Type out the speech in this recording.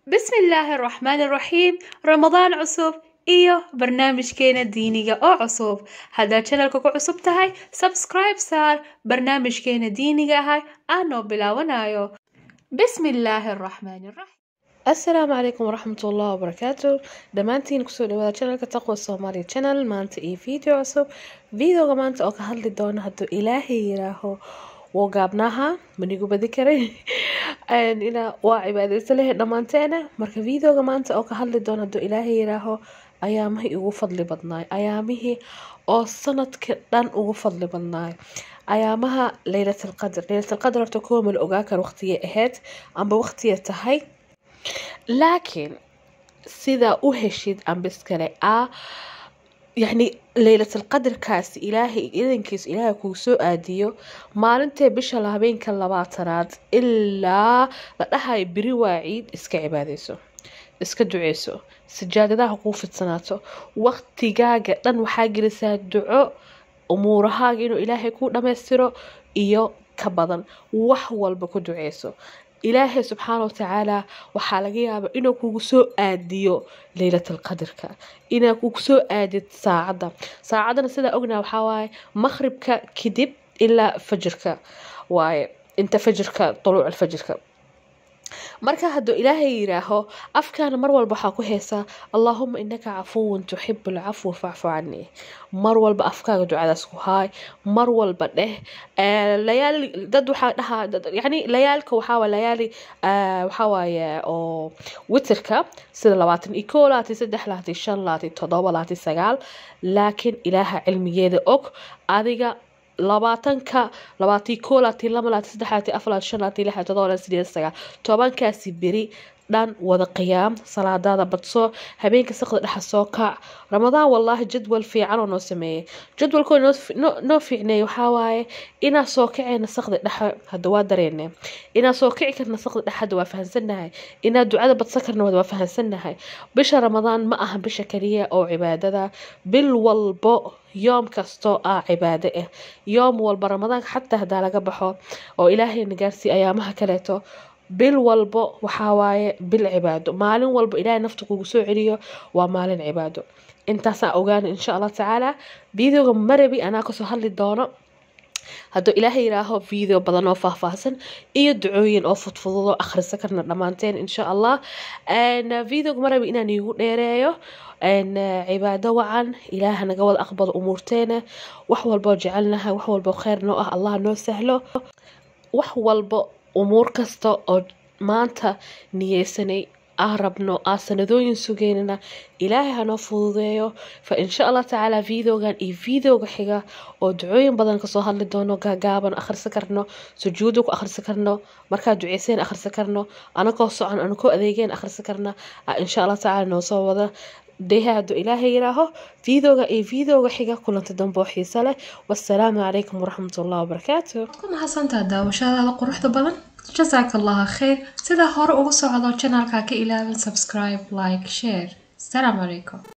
بسم الله الرحمن الرحيم. رمضان عصوب iyo barnaamijkeena diiniga oo cusub. Haddaad channelka ku cusub tahay, subscribe saar barnaamijkeena diiniga ahay aanoo bilaawanayo. Bismillaahi الرحمن الرحيم. السلام عليكم ورحمة الله وبركاته. دمانتين كسو دوادا channelka تقوى الصومالي channel maanta iyo video cusub. videoga maanta oo ka hadli doona hadduu ilaahay yiraaho woo gaabnaha manigu badi karay ina waa cibaadaysta leh dhammaanteena. marka videoga maanta oo ka hadli doona hadduu ilaahay yiraaho ayaamihii ugu fadli badnaay, ayaamihii oo sanadka dhan ugu fadli badnaay, ayaamaha laylatalqadr horta kuwa ma la ogaa karo waqtigay ahayd amba waqtigay tahay, laakiin sidaa u heshid ambiskale يعني ليلة القدر كاس إلهي إذن كيس إلهي كوسو آديو مالنتي بشا لهبين كاللباترات إلا لأهاي بريوا عيد إسكا عباديسو إسكا دعيسو سجادة دا حقوفة سناتو وقت جاجة لن وحاجرسا دعاء أمورها إنو إلهي كو نميسترو إيو كبضن وحوال بكو دعيسو إلهي سبحانه وتعالى وحالقيها إنه كوسو آديو ليلة القدر إنه كوسو آدي ساعدنا سيدا أغنى وحاواي مغربك كدب إلا فجرك واي انت فجرك طلوع الفجرك. marka hadduu ilaahay yiraaho afkaana mar walba waxaa ku heesaa allahumma innaka cafuwun tuxibu alcafwa facfu canii. mar walba afkaaga ducadaas ku haay, mar walba dheh layaali dad waxaa dhahaa yani layaalka waxaa layaali waxaa waaye oo witirka sida 21 23 25 27 9 laakiin ilaaha cilmigeeda og adiga labaatanka 21 22 23 24 25 tobankaasi beri dhan wada qiyaam salaadaada badso habeenka saqda dhaxa soo kac. ramadaan wallahi jadwal fiican oo noo sameeyay, jadwalkoo noo fiicnay waxaa waaye inaa soo kacayna saqda dhaxa hadda waa dareennay, inaa soo kici karna saqda dhaxa hadda waa fahansanahay, inaa ducada badsan karna waa fahansanahay. bisha ramadaan ma aha bisha kaliya oo cibaadada, bil walbo يوم كستو عبادة يوم والبرمضان حتى هدا لقى بحو أو إلهي نجارسي أيامها كليتو بال والبو وحواي بالعبادة مالن والبو إلهي نفتق وسوع عليه ومالن عباده. انت سأوغان إن شاء الله تعالى فيديو مربي أنا كسو هالي الدونة هادو إلهي راهو فيديو بدن oo faahfaahsan iyo ducooyin oo fudfudud akhrisan karna dhamaanteen insha Allah. video marabi inaan igu dheereeyo cibaado wacan ilaaha naga wada aqbal umuurteena, wax walbo jecelnahay, wax walbo khayr noo ah Allah noo sahlo, wax walbo umuur kasta oo maanta niyeysanay أهربنا سندوين سجيننا إلهي هنفوضيه. فإن شاء الله تعالى فيديو فيديو حاجة ودعوين بدن كصهر للدونو جابن آخر سكرنا سجودك آخر سكرنا مركز دعيسين آخر سكرنا أنا قص عن أنا كو أذيجين آخر سكرنا إن شاء الله تعالى نوصل ذا ده هذا إلهي راهو فيديو حاجة كلنا تدنبو حيسله. والسلام عليكم ورحمة الله وبركاته. كم حسنت داوشة هذا قروح بدن جزاك الله خير. سيدا هور ugu socdo channelka ka ilaalin subscribe like share. السلام عليكم.